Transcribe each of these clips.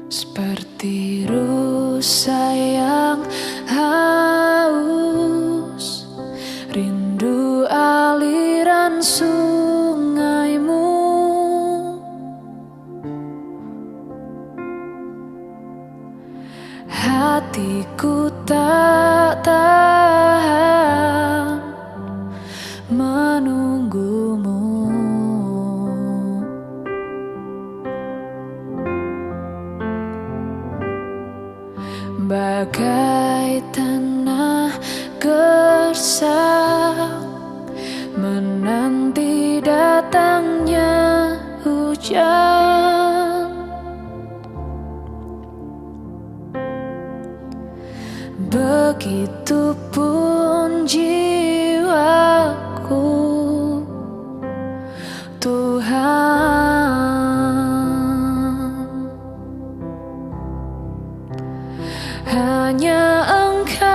Seperti rusa yang haus, rindu aliran sungaimu. Hatiku tak tahan menunggumu. Bagai tanah gersang menanti datangnya hujan. Begitupun jiwaku, Tuhan. Hanya Engkau,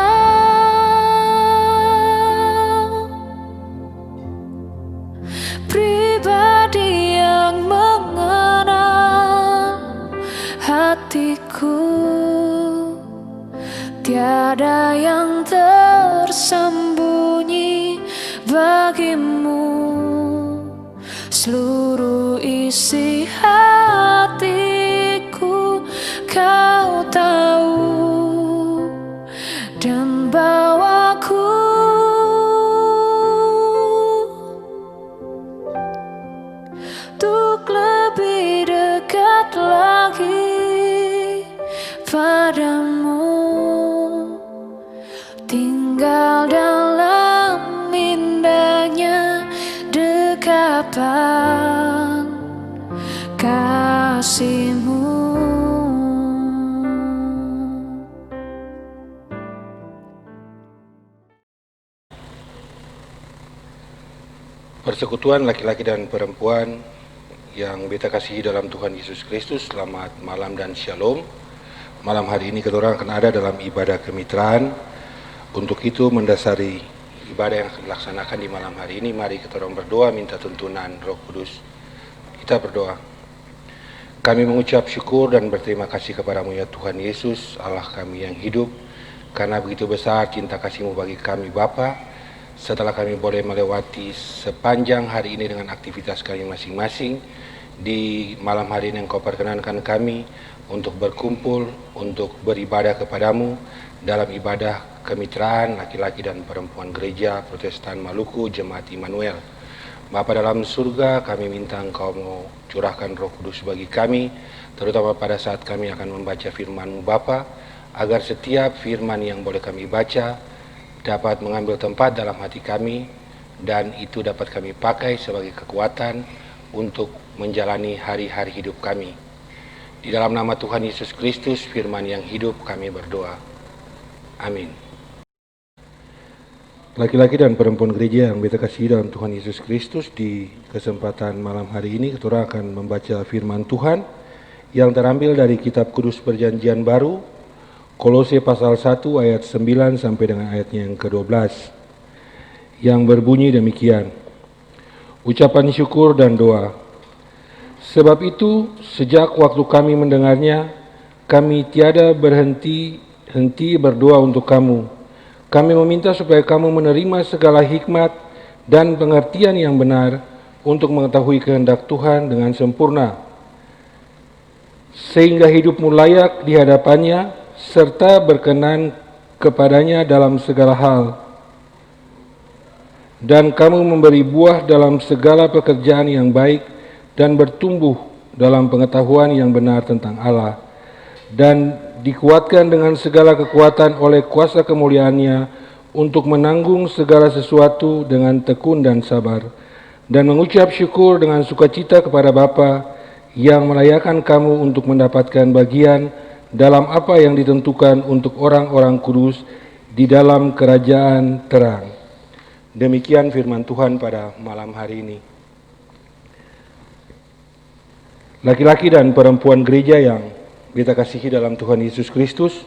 pribadi yang mengenal hatiku. Tiada yang tersembunyi bagimu, seluruh isi hatiku Kau tahu. Dan bawaku untuk lebih dekat lagi padamu, tinggal dalam indahnya dekapan kasih-Mu. Persekutuan laki-laki dan perempuan yang beta kasihi dalam Tuhan Yesus Kristus, selamat malam dan shalom. Malam hari ini kita orang akan ada dalam ibadah kemitraan. Untuk itu mendasari ibadah yang akan dilaksanakan di malam hari ini, mari kita orang berdoa minta tuntunan Roh Kudus. Kita berdoa. Kami mengucap syukur dan berterima kasih kepadamu ya Tuhan Yesus, Allah kami yang hidup, karena begitu besar cinta kasih-Mu bagi kami Bapa. Setelah kami boleh melewati sepanjang hari ini dengan aktivitas kami masing-masing, di malam hari ini Engkau perkenankan kami untuk berkumpul, untuk beribadah kepadamu dalam ibadah kemitraan laki-laki dan perempuan gereja Protestan Maluku Jemaat Immanuel. Bapa dalam surga, kami minta Engkau mau curahkan Roh Kudus bagi kami, terutama pada saat kami akan membaca firman-Mu Bapa, agar setiap firman yang boleh kami baca dapat mengambil tempat dalam hati kami, dan itu dapat kami pakai sebagai kekuatan untuk menjalani hari-hari hidup kami. Di dalam nama Tuhan Yesus Kristus, firman yang hidup, kami berdoa. Amin. Laki-laki dan perempuan gereja yang beta kasihi dalam Tuhan Yesus Kristus, di kesempatan malam hari ini kita akan membaca firman Tuhan yang terambil dari kitab Kudus Perjanjian Baru, Kolose pasal 1 ayat 9 sampai dengan ayatnya yang ke-12, yang berbunyi demikian. Ucapan syukur dan doa. Sebab itu, sejak waktu kami mendengarnya, kami tiada berhenti berdoa untuk kamu. Kami meminta supaya kamu menerima segala hikmat dan pengertian yang benar untuk mengetahui kehendak Tuhan dengan sempurna, sehingga hidupmu layak di hadapannya, serta berkenan kepadanya dalam segala hal, dan kamu memberi buah dalam segala pekerjaan yang baik dan bertumbuh dalam pengetahuan yang benar tentang Allah, dan dikuatkan dengan segala kekuatan oleh kuasa kemuliaan-Nya untuk menanggung segala sesuatu dengan tekun dan sabar, dan mengucap syukur dengan sukacita kepada Bapa yang melayakkan kamu untuk mendapatkan bagian dalam apa yang ditentukan untuk orang-orang kudus di dalam kerajaan terang. Demikian firman Tuhan pada malam hari ini. Laki-laki dan perempuan gereja yang beta kasihi dalam Tuhan Yesus Kristus,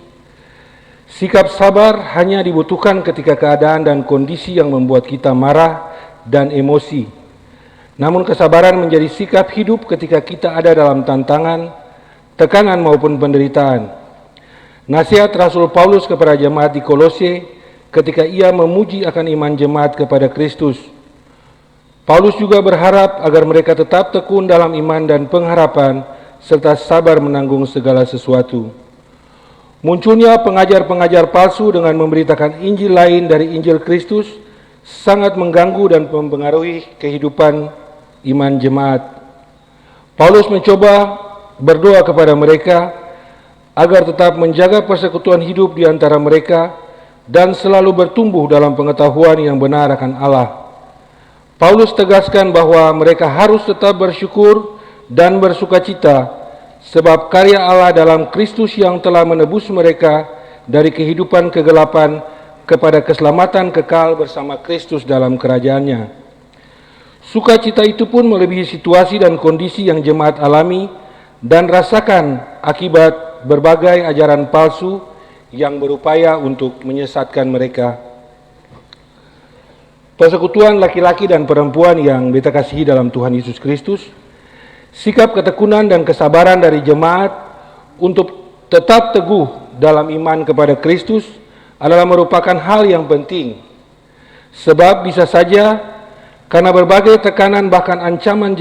sikap sabar hanya dibutuhkan ketika keadaan dan kondisi yang membuat kita marah dan emosi. Namun kesabaran menjadi sikap hidup ketika kita ada dalam tantangan, tekanan maupun penderitaan. Nasihat Rasul Paulus kepada jemaat di Kolose ketika ia memuji akan iman jemaat kepada Kristus. Paulus juga berharap agar mereka tetap tekun dalam iman dan pengharapan serta sabar menanggung segala sesuatu. Munculnya pengajar-pengajar palsu dengan memberitakan Injil lain dari Injil Kristus sangat mengganggu dan mempengaruhi kehidupan iman jemaat. Paulus mencoba berdoa kepada mereka agar tetap menjaga persekutuan hidup di antara mereka dan selalu bertumbuh dalam pengetahuan yang benar akan Allah. Paulus tegaskan bahwa mereka harus tetap bersyukur dan bersukacita sebab karya Allah dalam Kristus yang telah menebus mereka dari kehidupan kegelapan kepada keselamatan kekal bersama Kristus dalam kerajaannya. Sukacita itu pun melebihi situasi dan kondisi yang jemaat alami dan rasakan akibat berbagai ajaran palsu yang berupaya untuk menyesatkan mereka. Persekutuan laki-laki dan perempuan yang beta kasihi dalam Tuhan Yesus Kristus, sikap ketekunan dan kesabaran dari jemaat untuk tetap teguh dalam iman kepada Kristus adalah merupakan hal yang penting. Sebab bisa saja karena berbagai tekanan bahkan ancaman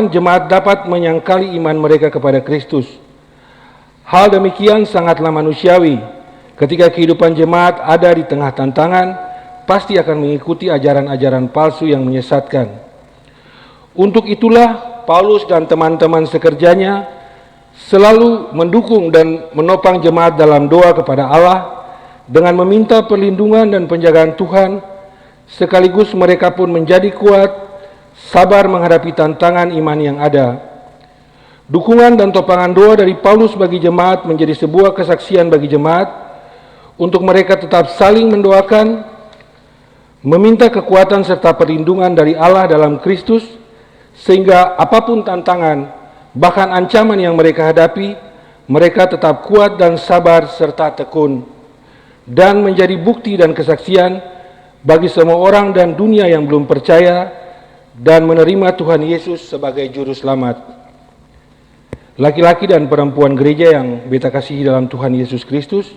jemaat dapat menyangkali iman mereka kepada Kristus. Hal demikian sangatlah manusiawi. Ketika kehidupan jemaat ada di tengah tantangan, pasti akan mengikuti ajaran-ajaran palsu yang menyesatkan. Untuk itulah Paulus dan teman-teman sekerjanya selalu mendukung dan menopang jemaat dalam doa kepada Allah dengan meminta perlindungan dan penjagaan Tuhan, sekaligus mereka pun menjadi kuat, sabar menghadapi tantangan iman yang ada. Dukungan dan topangan doa dari Paulus bagi jemaat menjadi sebuah kesaksian bagi jemaat untuk mereka tetap saling mendoakan, meminta kekuatan serta perlindungan dari Allah dalam Kristus, sehingga apapun tantangan, bahkan ancaman yang mereka hadapi, mereka tetap kuat dan sabar serta tekun, dan menjadi bukti dan kesaksian bagi semua orang dan dunia yang belum percaya dan menerima Tuhan Yesus sebagai Juru Selamat. Laki-laki dan perempuan gereja yang beta kasihi dalam Tuhan Yesus Kristus,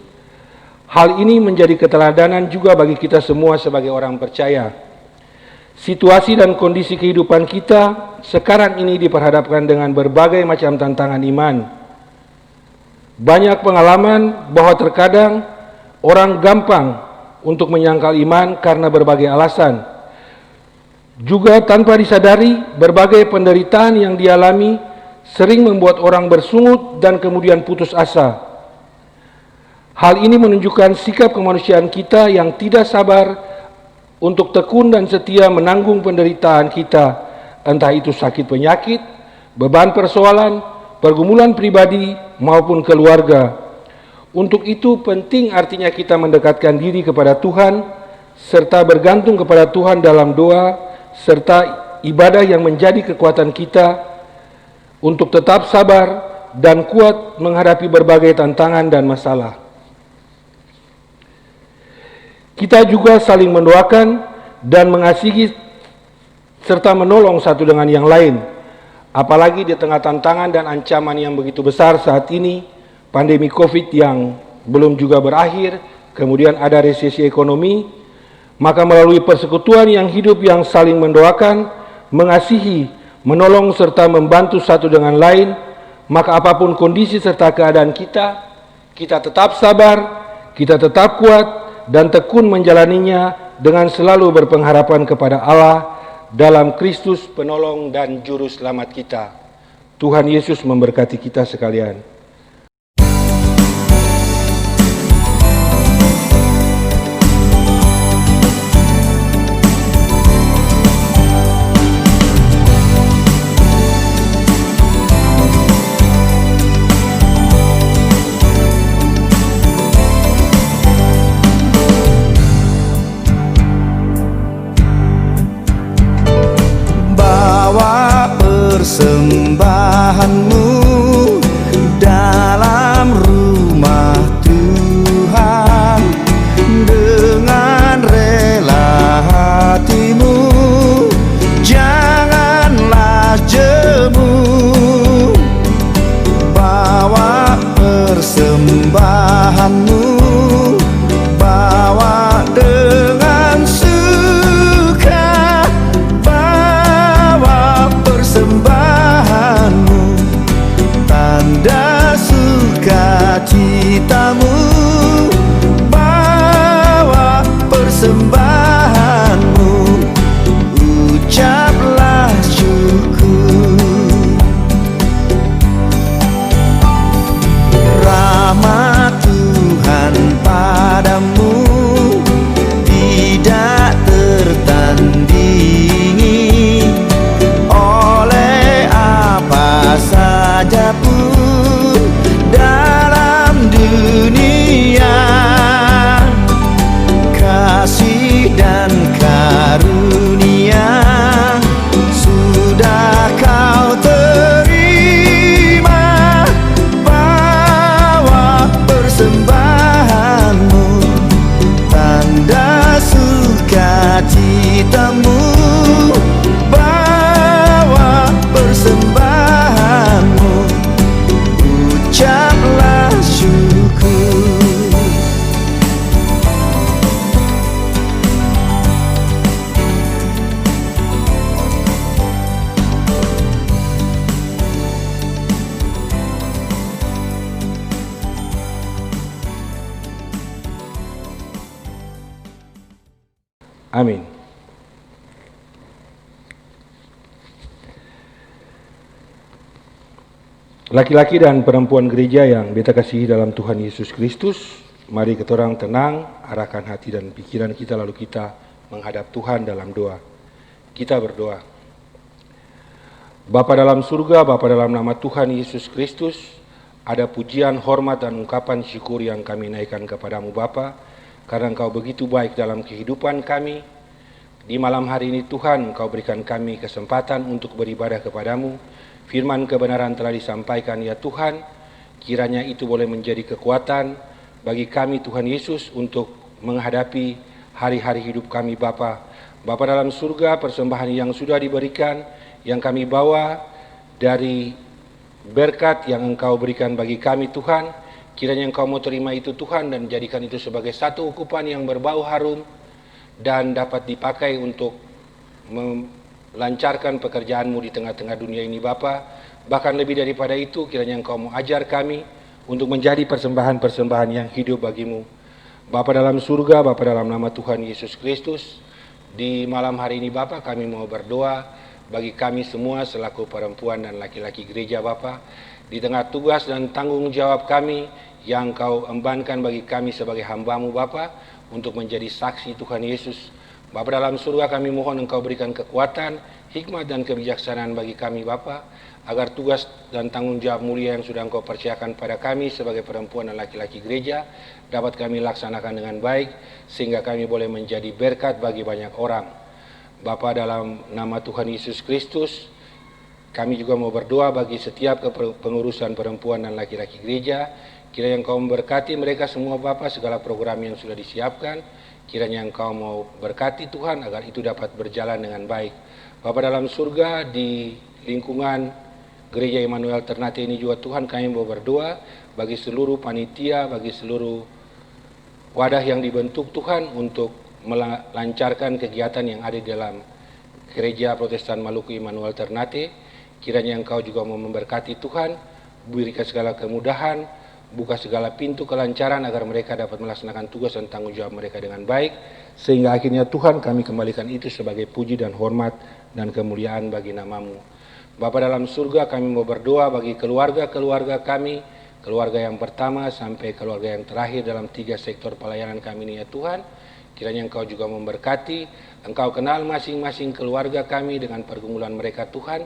hal ini menjadi keteladanan juga bagi kita semua sebagai orang percaya. Situasi dan kondisi kehidupan kita sekarang ini diperhadapkan dengan berbagai macam tantangan iman. Banyak pengalaman bahwa terkadang orang gampang untuk menyangkal iman karena berbagai alasan. Juga tanpa disadari, berbagai penderitaan yang dialami sering membuat orang bersungut dan kemudian putus asa. Hal ini menunjukkan sikap kemanusiaan kita yang tidak sabar untuk tekun dan setia menanggung penderitaan kita, entah itu sakit penyakit, beban persoalan, pergumulan pribadi maupun keluarga. Untuk itu penting artinya kita mendekatkan diri kepada Tuhan, serta bergantung kepada Tuhan dalam doa, serta ibadah yang menjadi kekuatan kita untuk tetap sabar dan kuat menghadapi berbagai tantangan dan masalah. Kita juga saling mendoakan dan mengasihi serta menolong satu dengan yang lain. Apalagi di tengah tantangan dan ancaman yang begitu besar saat ini, pandemi COVID yang belum juga berakhir, kemudian ada resesi ekonomi, maka melalui persekutuan yang hidup yang saling mendoakan, mengasihi, menolong serta membantu satu dengan lain, maka apapun kondisi serta keadaan kita tetap sabar, kita tetap kuat, dan tekun menjalaninya dengan selalu berpengharapan kepada Allah dalam Kristus penolong dan juru selamat kita. Tuhan Yesus memberkati kita sekalian. Persembahanmu dalam rumah Tuhan, dengan rela hatimu, janganlah jemu. Amin. Laki-laki dan perempuan gereja yang beta kasihi dalam Tuhan Yesus Kristus, mari kita orang tenang, arahkan hati dan pikiran kita lalu kita menghadap Tuhan dalam doa. Kita berdoa. Bapa dalam surga, Bapa dalam nama Tuhan Yesus Kristus, ada pujian, hormat dan ungkapan syukur yang kami naikkan kepadamu Bapa, karena Engkau begitu baik dalam kehidupan kami. Di malam hari ini Tuhan, Engkau berikan kami kesempatan untuk beribadah kepadamu. Firman kebenaran telah disampaikan ya Tuhan, kiranya itu boleh menjadi kekuatan bagi kami Tuhan Yesus untuk menghadapi hari-hari hidup kami Bapa. Bapa dalam surga, persembahan yang sudah diberikan, yang kami bawa dari berkat yang Engkau berikan bagi kami Tuhan, kiranya Engkau mau terima itu Tuhan dan jadikan itu sebagai satu ukupan yang berbau harum dan dapat dipakai untuk lancarkan pekerjaan-Mu di tengah-tengah dunia ini Bapa. Bahkan lebih daripada itu, kiranya Engkau mau ajar kami untuk menjadi persembahan-persembahan yang hidup bagi-Mu. Bapa dalam surga, Bapa dalam nama Tuhan Yesus Kristus, di malam hari ini Bapa kami mau berdoa bagi kami semua selaku perempuan dan laki-laki gereja Bapa, di tengah tugas dan tanggung jawab kami yang Engkau embankan bagi kami sebagai hamba-Mu Bapa, untuk menjadi saksi Tuhan Yesus. Bapa dalam surga, kami mohon Engkau berikan kekuatan, hikmat dan kebijaksanaan bagi kami Bapa, agar tugas dan tanggung jawab mulia yang sudah Engkau percayakan pada kami sebagai perempuan dan laki-laki gereja dapat kami laksanakan dengan baik, sehingga kami boleh menjadi berkat bagi banyak orang. Bapa dalam nama Tuhan Yesus Kristus, kami juga mau berdoa bagi setiap pengurusan perempuan dan laki-laki gereja. Kiranya Engkau memberkati mereka semua Bapa, segala program yang sudah disiapkan. Kiranya Engkau mau berkati Tuhan agar itu dapat berjalan dengan baik. Bapa dalam surga, di lingkungan Gereja Immanuel Ternate ini juga Tuhan kami mau berdoa bagi seluruh panitia, bagi seluruh wadah yang dibentuk Tuhan untuk melancarkan kegiatan yang ada di dalam Gereja Protestan Maluku Immanuel Ternate. Kiranya Engkau juga mau memberkati Tuhan, berikan segala kemudahan, buka segala pintu kelancaran agar mereka dapat melaksanakan tugas dan tanggung jawab mereka dengan baik, sehingga akhirnya Tuhan kami kembalikan itu sebagai puji dan hormat dan kemuliaan bagi nama-Mu. Bapa dalam surga, kami mau berdoa bagi keluarga-keluarga kami, keluarga yang pertama sampai keluarga yang terakhir dalam 3 sektor pelayanan kami ini ya Tuhan. Kiranya Engkau juga memberkati, Engkau kenal masing-masing keluarga kami dengan pergumulan mereka Tuhan.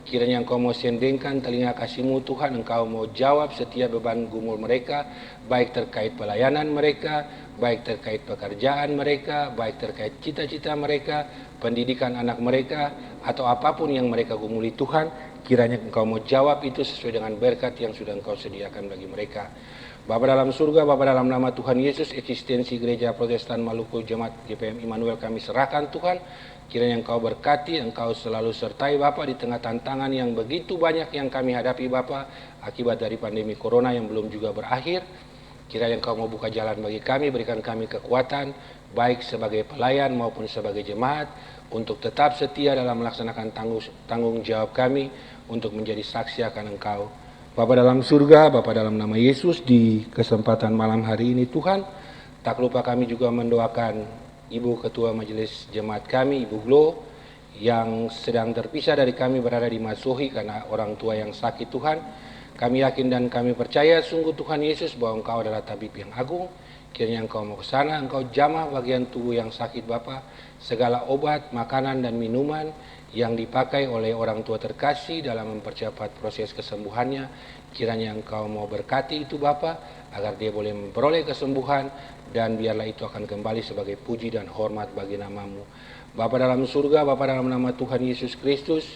Kiranya Engkau mau sendengkan telinga kasih-Mu Tuhan, Engkau mau jawab setiap beban gumul mereka, baik terkait pelayanan mereka, baik terkait pekerjaan mereka, baik terkait cita-cita mereka, pendidikan anak mereka, atau apapun yang mereka gumuli Tuhan. Kiranya Engkau mau jawab itu sesuai dengan berkat yang sudah Engkau sediakan bagi mereka. Bapa dalam surga, Bapa dalam nama Tuhan Yesus, eksistensi Gereja Protestan Maluku Jemaat GPM Immanuel kami serahkan Tuhan. Kiranya Engkau berkati, Engkau selalu sertai Bapa di tengah tantangan yang begitu banyak yang kami hadapi Bapa akibat dari pandemi Corona yang belum juga berakhir. Kiranya Engkau mau buka jalan bagi kami, berikan kami kekuatan baik sebagai pelayan maupun sebagai jemaat untuk tetap setia dalam melaksanakan tanggung jawab kami untuk menjadi saksi akan Engkau. Bapa dalam surga, Bapa dalam nama Yesus, di kesempatan malam hari ini Tuhan, tak lupa kami juga mendoakan Ibu Ketua Majelis Jemaat kami, Ibu Glo, yang sedang terpisah dari kami berada di Masohi karena orang tua yang sakit Tuhan. Kami yakin dan kami percaya sungguh Tuhan Yesus bahwa Engkau adalah tabib yang agung. Kiranya Engkau mau ke sana, Engkau jamah bagian tubuh yang sakit Bapa, segala obat, makanan dan minuman yang dipakai oleh orang tua terkasih dalam mempercepat proses kesembuhannya. Kiranya Engkau mau berkati itu Bapa, agar dia boleh memperoleh kesembuhan, dan biarlah itu akan kembali sebagai puji dan hormat bagi nama-Mu. Bapa dalam surga, Bapa dalam nama Tuhan Yesus Kristus,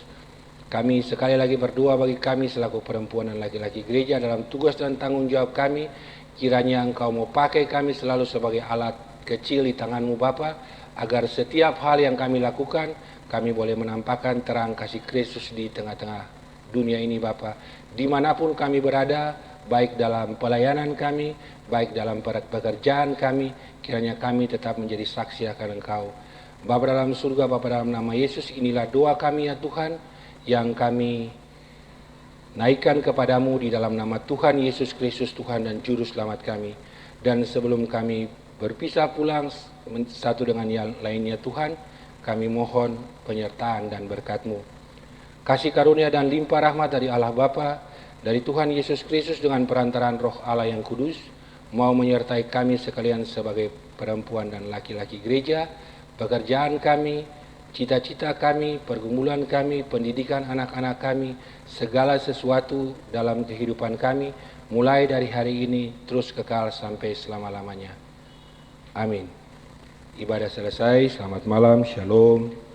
kami sekali lagi berdoa bagi kami selaku perempuan dan laki-laki gereja dalam tugas dan tanggung jawab kami. Kiranya Engkau mau pakai kami selalu sebagai alat kecil di tangan-Mu Bapa, agar setiap hal yang kami lakukan, kami boleh menampakkan terang kasih Kristus di tengah-tengah dunia ini Bapa. Dimanapun kami berada, baik dalam pelayanan kami, baik dalam pekerjaan kami, kiranya kami tetap menjadi saksi akan Engkau. Bapa dalam surga, Bapa dalam nama Yesus, inilah doa kami ya Tuhan, yang kami naikkan kepadamu di dalam nama Tuhan Yesus Kristus, Tuhan dan Juru Selamat kami. Dan sebelum kami berpisah pulang satu dengan yang lainnya Tuhan, kami mohon penyertaan dan berkat-Mu. Kasih karunia dan limpah rahmat dari Allah Bapa, dari Tuhan Yesus Kristus dengan perantaraan Roh Allah yang kudus, mau menyertai kami sekalian sebagai perempuan dan laki-laki gereja, pekerjaan kami, cita-cita kami, pergumulan kami, pendidikan anak-anak kami, segala sesuatu dalam kehidupan kami, mulai dari hari ini terus kekal sampai selama-lamanya. Amin. Ibadah selesai, selamat malam, shalom.